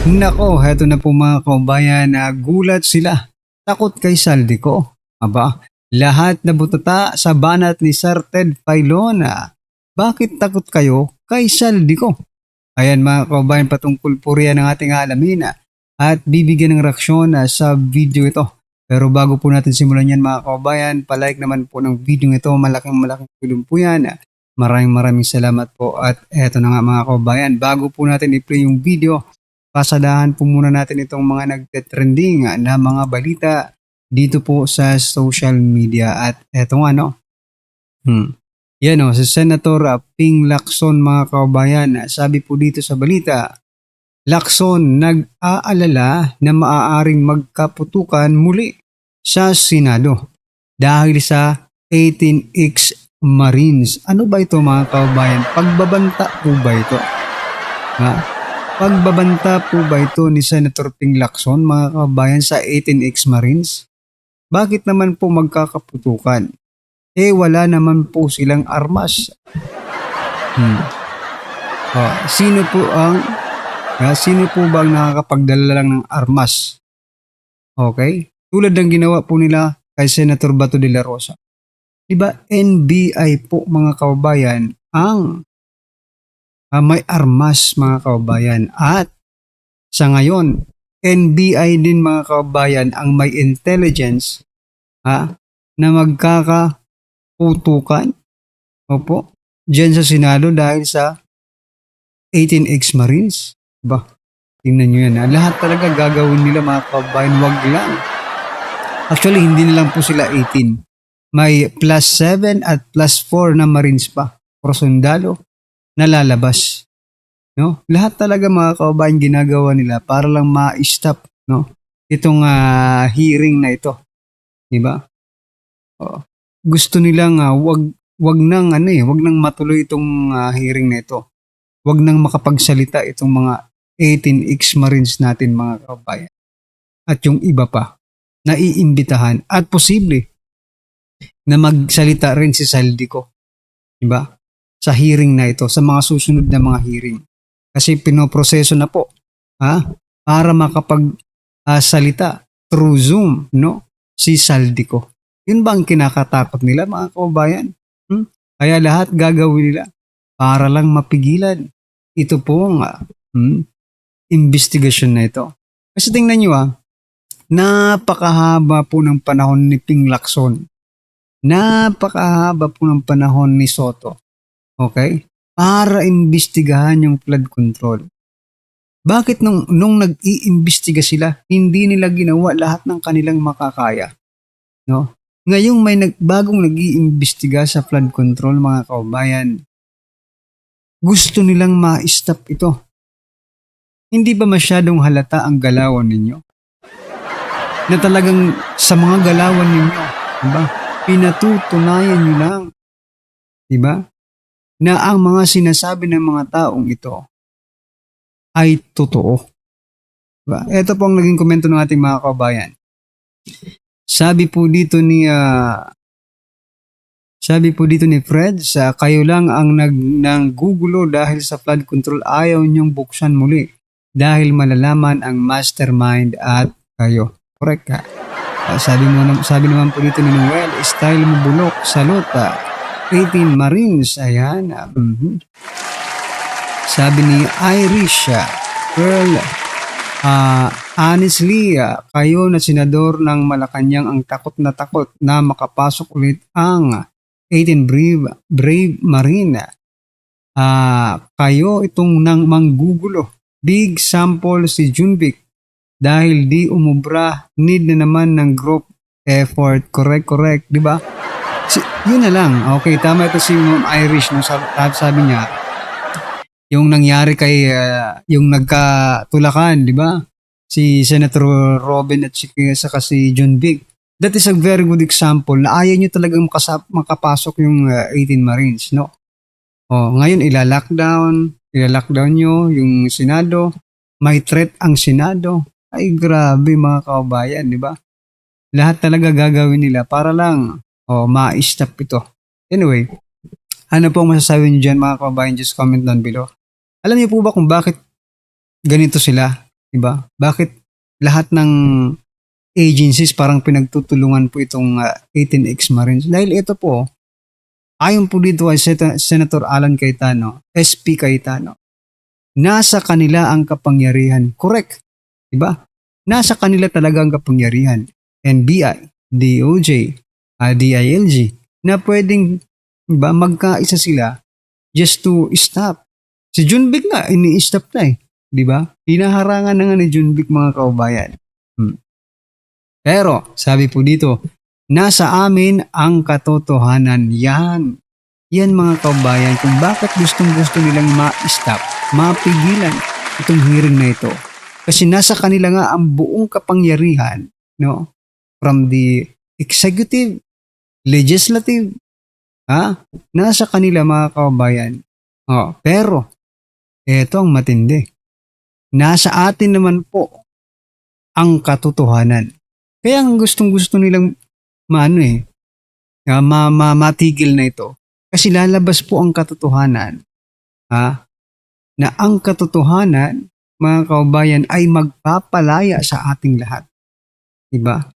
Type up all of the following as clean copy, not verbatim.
Nako, heto na po mga kabayan, gulat sila. Takot kay Saldico. Aba, lahat na butata sa banat ni Sir Ted Filon. Bakit takot kayo kay Saldico? Ayan mga kabayan, patungkol po riyan ang ating alamin at bibigyan ng reaksyon sa video ito. Pero bago po natin simulan yan mga kabayan, palike naman po ng video ito. Malaking tulong po yan. Maraming salamat po. At eto na nga mga kabayan, bago po natin i-play yung video, pasadahan po muna natin itong mga nagte-trending na mga balita dito po sa social media. At eto nga Yan si Senator Ping Lacson mga kabayan. Sabi po dito sa balita, Lacson nag-aalala na maaaring magkaputukan muli sa Senado dahil sa 18X Marines. Ano ba ito mga kabayan? Pagbabanta po ba ito? Pagbabanta po ba ito ni Senator Ping Lacson mga kabayan sa 18X Marines? Bakit naman po magkakaputukan? Wala naman po silang armas. Sino po ba ang nakakapagdala lang ng armas? Okay? Tulad ng ginawa po nila kay Senator Bato de la Rosa. Diba NBI po mga kabayan ang may armas mga kabayan, at sa ngayon NBI din mga kabayan ang may intelligence na magkakaputukan dyan sa Senado dahil sa 18X Marines. Tingnan nyo yan. Lahat talaga gagawin nila mga kabayan, wag lang. Actually hindi na lang po sila 18, may +7 at +4 na Marines pa o sundalo na lalabas. Lahat talaga mga kababayan ginagawa nila para lang ma-stop itong hearing na ito. Diba? Gusto nilang wag nang matuloy itong hearing na ito. Wag nang makapagsalita itong mga 18X Marines natin mga kababayan. At yung iba pa na iimbitahan at posible na magsalita rin si Saldico. Diba? Sa hearing na ito, sa mga susunod na mga hearing. Kasi pinoproseso na po para makapagsalita through Zoom si Saldico. Yun ba ang kinakatakot nila mga kababayan? Kaya lahat gagawin nila para lang mapigilan ito pong investigasyon na ito. Kasi tingnan nyo napakahaba po ng panahon ni Ping Lacson. Napakahaba po ng panahon ni Soto. Okay? Para imbestigahan yung flood control. Bakit nung nag-iimbestiga sila, hindi nila ginawa lahat ng kanilang makakaya? Ngayong may bagong nag-iimbestiga sa flood control mga kababayan, gusto nilang ma-stop ito. Hindi ba masyadong halata ang galawan ninyo? Na talagang sa mga galawan ninyo, pinatutunayan nyo lang, na ang mga sinasabi ng mga taong ito ay totoo. Ito po ang naging komento ng ating mga kababayan. Sabi po dito ni Fred, kayo lang ang nanggugulo dahil sa flood control, ayaw niyong buksan muli dahil malalaman ang mastermind at kayo. Correct ka? Sabi naman po dito ni Noel, style mo bulok, salot 18 Marines, ayan. Sabi ni Irish, girl, honestly, kayo na senador ng Malacanang ang takot na makapasok ulit ang 18 brave Marine. Kayo itong nang manggugulo. Big sample si Junvic dahil di umubra, need na naman ng group effort. Correct, di ba? Yun na lang. Okay, tama ito si Ma'am Irish. Sabi niya, yung nangyari kay, yung nagkatulakan, di ba? Si Senator Robin at saka si John Vic. That is a very good example na ayaw nyo talagang makapasok yung 18 Marines, ngayon ila-lockdown nyo yung Senado. May threat ang Senado. Ay grabe mga kababayan, di ba? Lahat talaga gagawin nila para lang ma-stop ito. Anyway, ano po ang masasabi niyo dyan mga kababayan? Just comment down below. Alam niyo po ba kung bakit ganito sila? Diba? Bakit lahat ng agencies parang pinagtutulungan po itong 18 ex-Marines? Dahil ito po, ayon po dito kay Senator Alan Cayetano, SP Cayetano, nasa kanila ang kapangyarihan. Correct. Diba? Nasa kanila talaga ang kapangyarihan. NBI, DOJ, DILG, na pwedeng, diba, magkaisa sila just to stop. Si Junbik nga, ini-stop na eh. Diba? Hinaharangan na nga ni Junbik, mga kaubayan. Pero, sabi po dito, nasa amin ang katotohanan. Yan. Yan, mga kaubayan, kung bakit gustong-gusto nilang ma-stop, mapigilan itong hearing na ito. Kasi nasa kanila nga ang buong kapangyarihan, no? From the executive, legislative, nasa kanila, mga kaubayan. Pero, eto ang matindi. Nasa atin naman po ang katotohanan. Kaya ang gustong-gusto nilang matigil na ito. Kasi lalabas po ang katotohanan, na ang katotohanan, mga kaubayan, ay magpapalaya sa ating lahat. Diba?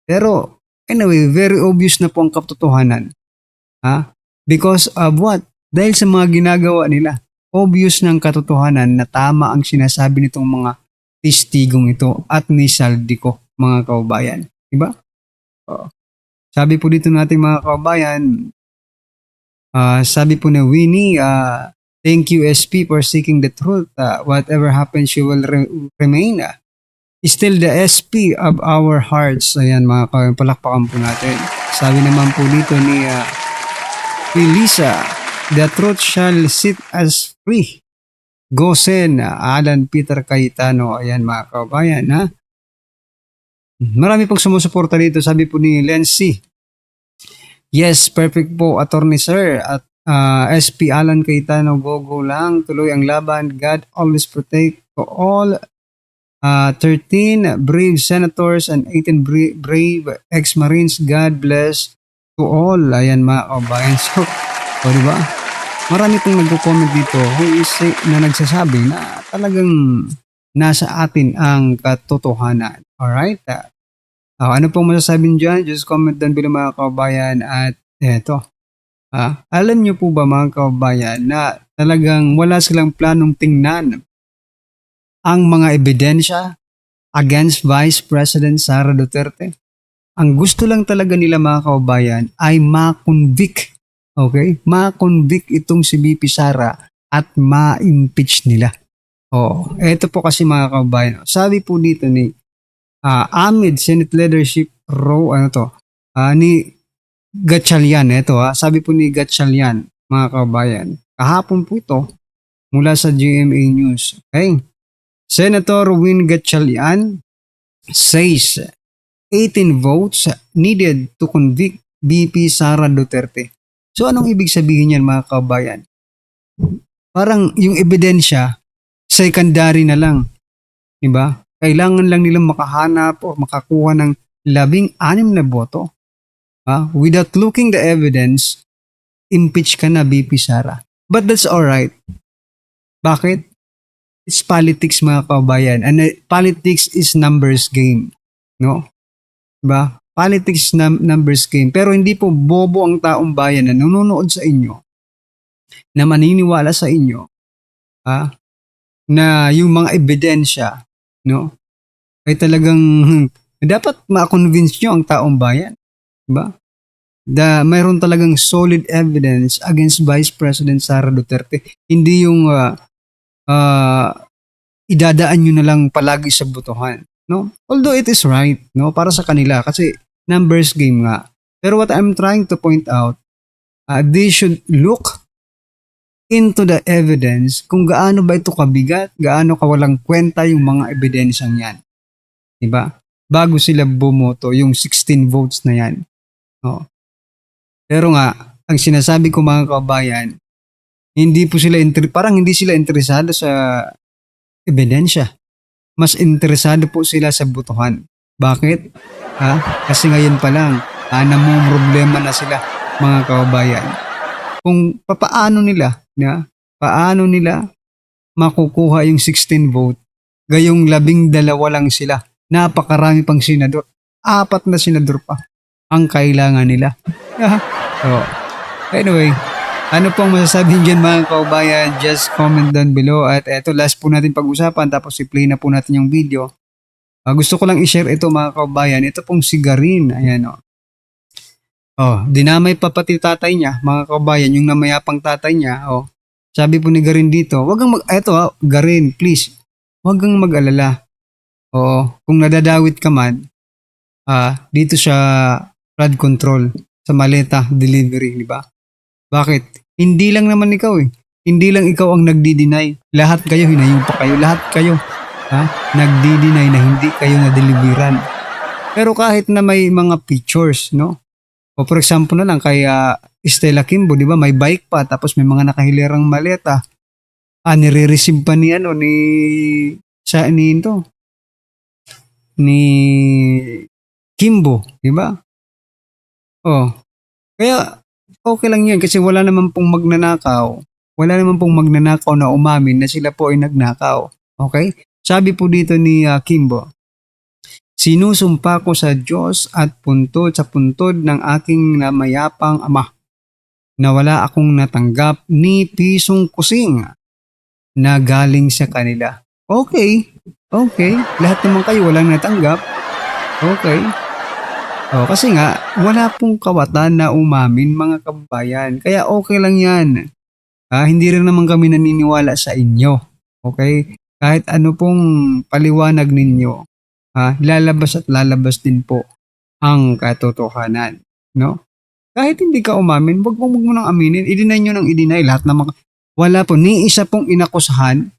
Pero, anyway, very obvious na po ang katotohanan. Because of what? Dahil sa mga ginagawa nila. Obvious ng katotohanan na tama ang sinasabi nitong mga testigong ito at ni Saldico, mga kaubayan. Diba? Sabi po dito natin, mga kaubayan, sabi po na Winnie, thank you SP for seeking the truth. Whatever happens, you will remain still the SP of our hearts. Ayan, mga kaubayan, palakpakan po natin. Sabi naman po dito ni Elisa, the truth shall sit us free. Gosen, Alan Peter Cayetano. Ayan, mga kaubayan, Marami pong sumusuporta dito. Sabi po ni Lency, yes, perfect po, Attorney Sir. At SP Alan Cayetano, go lang. Tuloy ang laban. God always protect to all 13 brave senators and 18 brave ex-Marines. God bless to all. Ayan, mga kaubayan. So, diba? Marami pong nagko-comment dito na nagsasabi na talagang nasa atin ang katotohanan. Alright? Ano pong masasabi dyan? Just comment down below, mga kaubayan. At eto, alam nyo po ba, mga kaubayan, na talagang wala silang planong tingnan ang mga ebidensya against Vice President Sara Duterte? Ang gusto lang talaga nila, mga kaubayan, ay ma-convict. Okay? Ma-convict itong si VP Sara at ma-impeach nila. Ito po kasi, mga kaubayan. Sabi po dito ni amid Senate Leadership Row, ni Gatchalian. Ito, sabi po ni Gatchalian, mga kaubayan. Kahapon po ito, mula sa GMA News. Okay? Senator Win Gatchalian says 18 votes needed to convict VP Sara Duterte. So, anong ibig sabihin yan, mga kaubayan? Parang yung ebidensya, secondary na lang. Diba? Kailangan lang nilang makahanap o makakuha ng 16 na boto. Without looking the evidence, impeach ka na, VP Sara. But that's alright. Bakit? It's politics, mga kaubayan. And politics is numbers game. No? Diba? Politics numbers game. Pero hindi po bobo ang taong bayan na nanonood sa inyo, na maniniwala sa inyo, na yung mga ebidensya, no, ay talagang dapat ma-convince nyo ang taong bayan. Diba? Mayroon talagang solid evidence against Vice President Sara Duterte. Hindi yung idadaan nyo na lang palagi sa botohan. No? Although it is right, no, para sa kanila kasi numbers game nga. Pero what I'm trying to point out, they should look into the evidence kung gaano ba ito kabigat, gaano kawalang kwenta yung mga ebidensyang yan. Diba? Bago sila bumoto, yung 16 votes na yan. No? Pero nga, ang sinasabi ko, mga kabayan, parang hindi sila interesado sa ebidensya. Mas interesado po sila sa botohan. Bakit? Kasi ngayon pa lang, namumroblema na sila, mga kabayan. Kung paano nila makukuha yung 16 vote, Gayong 12 lang sila. Napakarami pang senador. 4 na senador pa ang kailangan nila. So, anyway, ano pong masasabi dyan mga kaubayan? Just comment down below. At eto, last po natin pag-usapan tapos i-play na po natin yung video. Gusto ko lang i-share ito mga kaubayan. Ito pong si Garin. Ayan o. Dinamay pa pati tatay niya, mga kaubayan, yung namayapang tatay niya. Sabi po ni Garin dito, Garin, please, wag kang mag-alala. Kung nadadawit ka man, dito sa flood control, sa maleta delivery, di ba? Bakit? Hindi lang naman ikaw eh. Hindi lang ikaw ang nagdi-deny. Lahat kayo, hinayong pa kayo. Lahat kayo, nagdi-deny na hindi kayo na-deliveran. Pero kahit na may mga pictures, no? O for example na lang kay Stella Kimbo, di ba? May bike pa, tapos may mga nakahilirang maleta. Nire-receive pa ni Kimbo, di ba? Kaya okay lang yan kasi wala naman pong magnanakaw. Wala naman pong magnanakaw na umamin na sila po ay nagnakaw. Okay? Sabi po dito ni Kimbo, sinusumpa ko sa Diyos at puntod sa puntod ng aking namayapang ama na wala akong natanggap ni pisong kusing na galing sa kanila. Okay. Lahat naman kayo walang natanggap. Okay. Kasi nga, wala pong kawatan na umamin mga kababayan. Kaya okay lang yan. Hindi rin naman kami naniniwala sa inyo. Okay? Kahit ano pong paliwanag ninyo, lalabas at lalabas din po ang katotohanan, no? Kahit hindi ka umamin, wag mo nang aminin, i-deny nyo nang i-deny lahat naman. Wala po, ni isa pong inakusahan,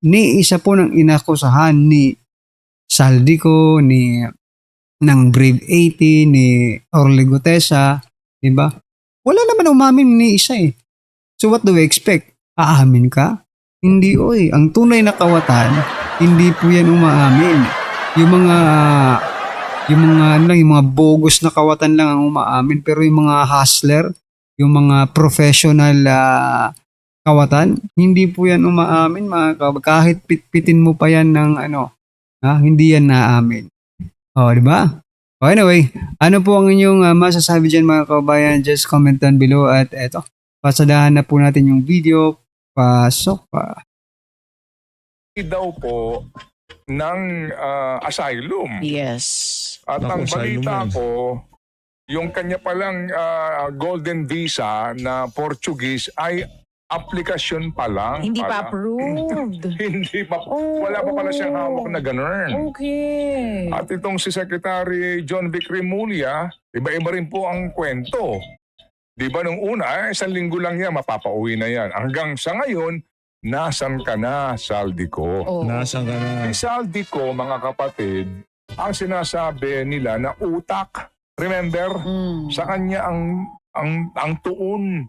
ni isa po ng inakusahan ni Saldico, ng Brave 80, ni Orly Gutesa, di ba? Wala naman umamin ni isa eh. So what do we expect? Aamin ka? Hindi ang tunay na kawatan, hindi po yan umaamin. Yung mga bogus na kawatan lang ang umaamin, pero yung mga hustler, yung mga professional kawatan, hindi po yan umaamin kahit pitpitin mo pa yan ng hindi yan naamin. Di ba? Anyway, ano po ang inyong masasabi dyan mga kabayan? Just comment down below at eto, pasadahan na po natin yung video. Pasok pa. Daw po ng asylum. Yes. At ang balita ko, yung kanya palang golden visa na Portuguese ay aplikasyon pa lang. Hindi pala. pa approved. Hindi pa. Wala pa pala siyang hawak na ganun. Okay. At itong si Secretary John Vic Remulla, iba-iba rin po ang kwento. Di ba nung una, 1 linggo lang yan, mapapauwi na yan. Hanggang sa ngayon, nasan ka na, Saldico? Nasan ka na? Si Saldico, mga kapatid, ang sinasabi nila na utak. Remember? Sa kanya ang tuon.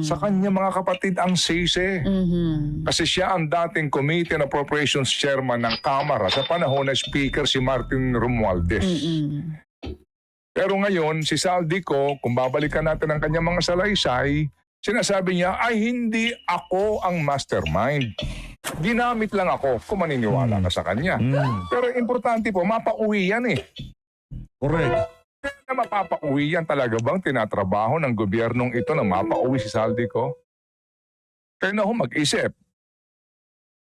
Sa kanya, mga kapatid, ang sisi. Kasi siya ang dating Committee on Appropriations Chairman ng Kamara sa panahon na Speaker si Martin Romualdez. Pero ngayon, si Saldico, kung babalikan natin ang kanyang mga salaysay, sinasabi niya, ay hindi ako ang mastermind. Ginamit lang ako kung maniniwala ka sa kanya. Pero importante po, mapauwi yan eh. Correct. Na mapapauwi yan talaga bang tinatrabaho ng gobyernong ito na mapauwi si Saldico? Kaya na mag-isip.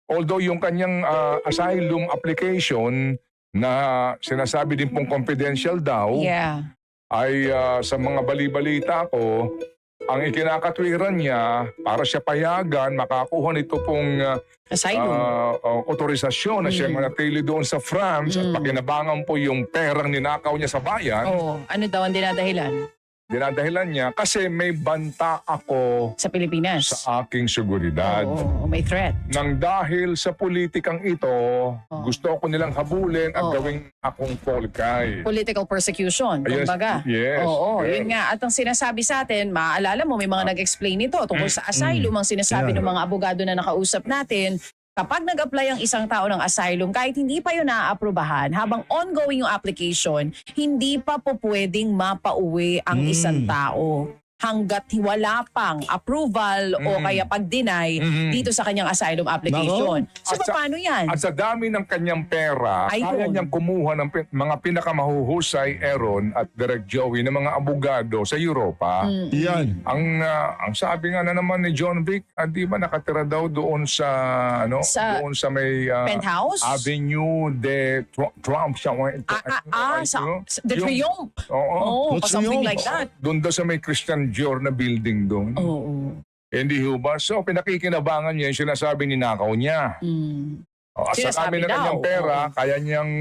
Although yung kanyang asylum application na sinasabi din pong confidential daw, ay sa mga bali-balita ko, ang ikinakatwiran niya para siya payagan, makakuha nito pong otorisasyon na siya manatili doon sa France at pakinabangan po yung perang ninakaw niya sa bayan. Ano daw ang dinadahilan? Dinadahilan niya kasi may banta ako Sa Pilipinas. sa aking seguridad. May threat. Nang dahil sa politikang ito, gusto ko nilang habulin at gawing akong polkay. Political persecution, Yes, kumbaga. yes, Oo, yes. yun nga. At ang sinasabi sa atin, maaalala mo, may mga nag-explain ito tungkol sa asylum. Ang sinasabi ng mga abogado na nakausap natin, kapag nag-apply ang isang tao ng asylum, kahit hindi pa yun naaaprubahan, habang ongoing yung application, hindi pa po pwedeng mapauwi ang isang tao. hanggat wala pang approval o kaya pag-deny dito sa kanyang asylum application. So At sa- paano yan? At sa dami ng kanyang pera, kaya Ayun. niyang kumuha ng mga pinakamahuhusay, Aaron at Direk Joey, ng mga abogado sa Europa. Yan. Ang sabi nga na naman ni John Vic, di ba nakatira daw doon sa doon sa may Penthouse? Avenue de Trump siya. The Triumph. Oo. Oh, something like that. Doon daw sa may Christian Dior na building doon. Oo. Hindi ho ba? So pinakikinabangan niya yung sinasabi ni nakaw niya. At sa Sinasabi kami na kanyang daw, pera, kaya niyang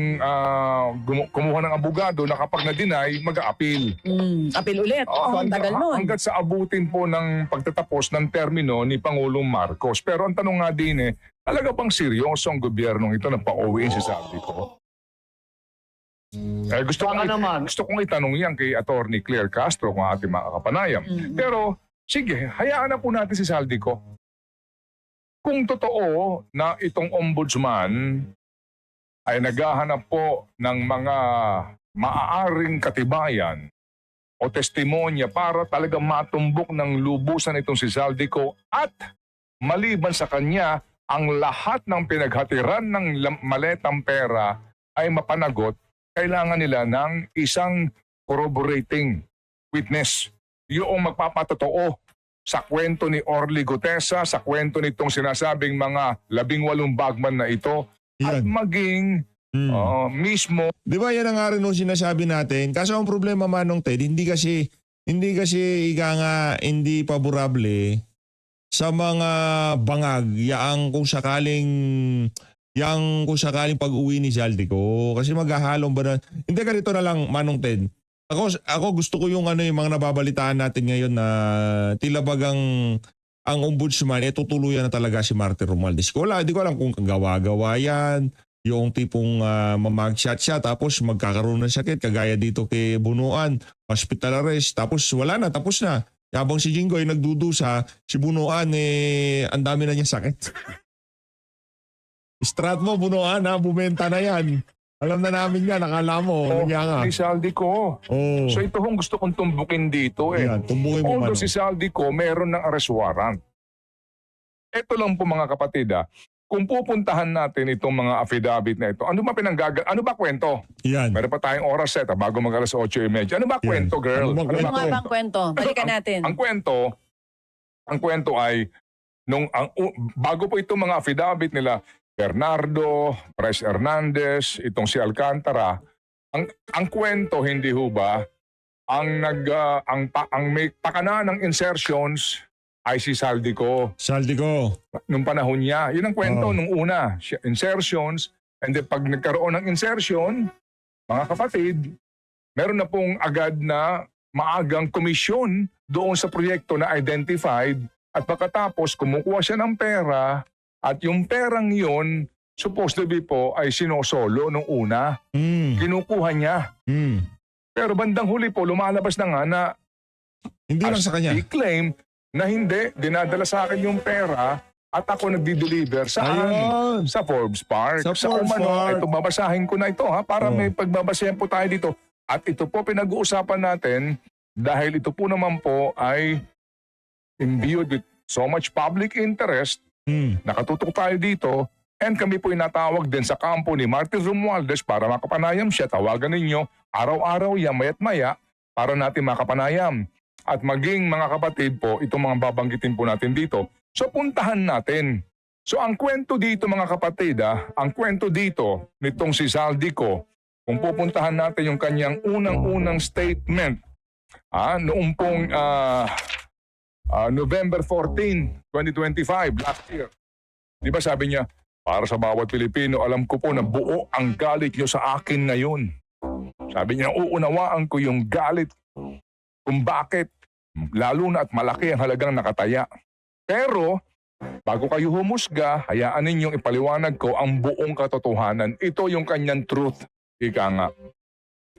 kumuha ng abogado na kapag na-deny, mag-a-appeal. Appeal ulit. Ang tagal nun. Hanggat sa abutin po ng pagtatapos ng termino ni Pangulong Marcos. Pero ang tanong nga din talaga bang seryoso ang gobyernong ito na pauwiin si Saldico? Gusto kong itanong yan kay Attorney Claire Castro kung ating makakapanayam. Pero sige, hayaan na po natin si Saldico. Kung totoo na itong ombudsman ay naghahanap po ng mga maaaring katibayan o testimonya para talagang matumbok ng lubusan itong si Saldico at maliban sa kanya, ang lahat ng pinaghatiran ng maletang pera ay mapanagot, kailangan nila ng isang corroborating witness. Yung magpapatotoo sa kwento ni Orly Gutesa, sa kwento nitong sinasabing mga 18 bagman na ito, at Yan. maging mismo. Di ba yan ang nga rin nung sinasabi natin? Kaso ang problema, Manong Ted, hindi kasi ika nga hindi paborable sa mga bangag kung sakaling pag-uwi ni Saldico. Kasi maghahalong ba na... Hindi, ganito na lang, Manong Ted. Ako gusto ko yung yung mga nababalitaan natin ngayon na tila bagang ang ombudsman tutuluyan na talaga si Martin Romualdez. Di ko alam kung gawa-gawa yan, yung tipong mamag-shot siya tapos magkakaroon ng sakit kagaya dito kay Bunuan, hospital arrest, tapos wala na, tapos na. Habang si Jinggoy nagdudusa, si Bunuan ang dami na niya sakit. Strat mo, Bunuan bumenta na yan. Alam na namin yan, nakala mo. Ni Saldico. So ito hong gusto kong tumbukin dito Yan, tumbukin mo, Although Manong. si Saldico meron ng arrest warrant. Ito lang po mga kapatid kung pupuntahan natin itong mga affidavit na ito, ano ba kwento? Yan. Meron pa tayong oras bago mag-alas 8:30. Ano ba Yan. kwento, girl? Ano ba Ano nga bang kwento? Balikan natin. Ang kwento ay bago po itong mga affidavit nila Bernardo, Pres Hernandez, itong si Alcantara, ang kwento hindi ho ba ang may pakana ng insertions ay si Saldico Saldico. nung panahon niya. Yun ang kwento nung una, insertions, and then pag nagkaroon ng insertion, mga kapatid, meron na pong agad na maagang komisyon doon sa proyekto na identified at pagkatapos kumukuha siya ng pera at yung perang yun supposed to be po ay sinosolo nung una. Kinukuha niya. Pero bandang huli po lumalabas na nga na Hindi lang sa kanya. he claim na hindi, dinadala sa akin yung pera at ako nagdi-deliver Ayun. sa Forbes Park. Sa Forbes Park. Ito babasahin ko na ito para may pagbabasahin po tayo dito. At ito po pinag-uusapan natin dahil ito po naman po ay imbued with so much public interest. Nakatutok tayo dito and kami po inatawag din sa kampo ni Martin Romualdez para makapanayam siya. Tawagan ninyo araw-araw yan, maya't maya para natin makapanayam. At maging mga kapatid po, itong mga babanggitin po natin dito. So puntahan natin. So ang kwento dito mga kapatid, ang kwento dito nitong si Saldico, kung pupuntahan natin yung kanyang unang-unang statement, noong pong November 14, 2025, last year. Di ba sabi niya, para sa bawat Pilipino, alam ko po na buo ang galit niyo sa akin ngayon. Sabi niya, uunawaan ko yung galit kung bakit, lalo na at malaki ang halagang nakataya. Pero, bago kayo humusga, hayaan ninyong ipaliwanag ko ang buong katotohanan. Ito yung kanyang truth. Ika nga.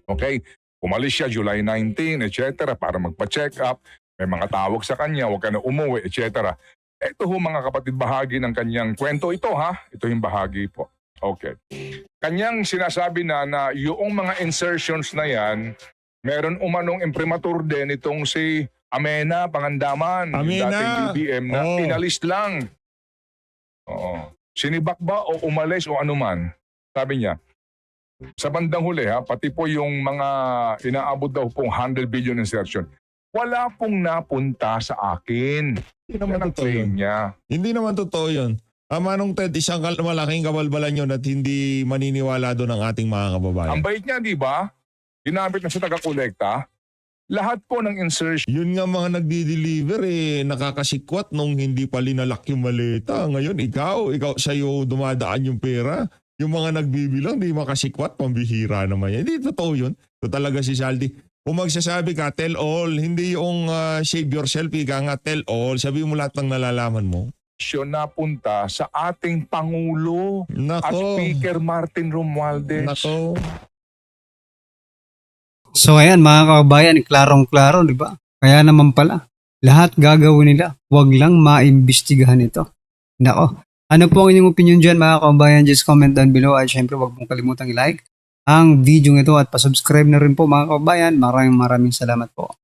Okay? Umalis siya July 19, etc. para magpa-check up. May mga tawag sa kanya, huwag ka na umuwi, etc. Ito ho mga kapatid, bahagi ng kanyang kwento ito Ito yung bahagi po. Okay. Kanyang sinasabi na yung mga insertions na yan, meron umanong imprimatur din itong si Amena, Pangandaman, yung Amena. dating BBM na Oo. inalis lang. Oo. Sinibak ba o umalis o anuman? Sabi niya, sa bandang huli pati po yung mga inaabot daw pong 100 billion insertion, wala pong napunta sa akin. Hindi naman Yan ang totoo yun. claim niya. Hindi naman totoo yun. Manong Ted, isang malaking kabalbalan yun at hindi maniniwala doon ang ating mga kababayan. Ang bait niya, di ba? Ginamit na sa taga-kolekta. Lahat po ng insertion Yun nga mga nagdi-deliver nakakasikwat nung hindi pa linalak yung maleta. Ngayon, ikaw sa'yo dumadaan yung pera. Yung mga nagbibilang, di makasikwat, pambihira naman yan. Hindi totoo yun. Ito talaga si Saldi. Kung magsasabi ka, tell all, hindi yung save yourself, ika nga, tell all. Sabi mo lahat ng nalalaman mo. napunta sa ating Pangulo at Nako. Speaker Martin Romualdez. Nako. So ayan mga kababayan, klarong-klaro, di ba? Kaya naman pala, lahat gagawin nila. Huwag lang maimbestigahan ito. Nako. Ano po ang inyong opinion dyan mga kababayan? Just comment down below at syempre huwag mong kalimutang i-like ang video ito at pasubscribe na rin po mga kababayan. Maraming salamat po.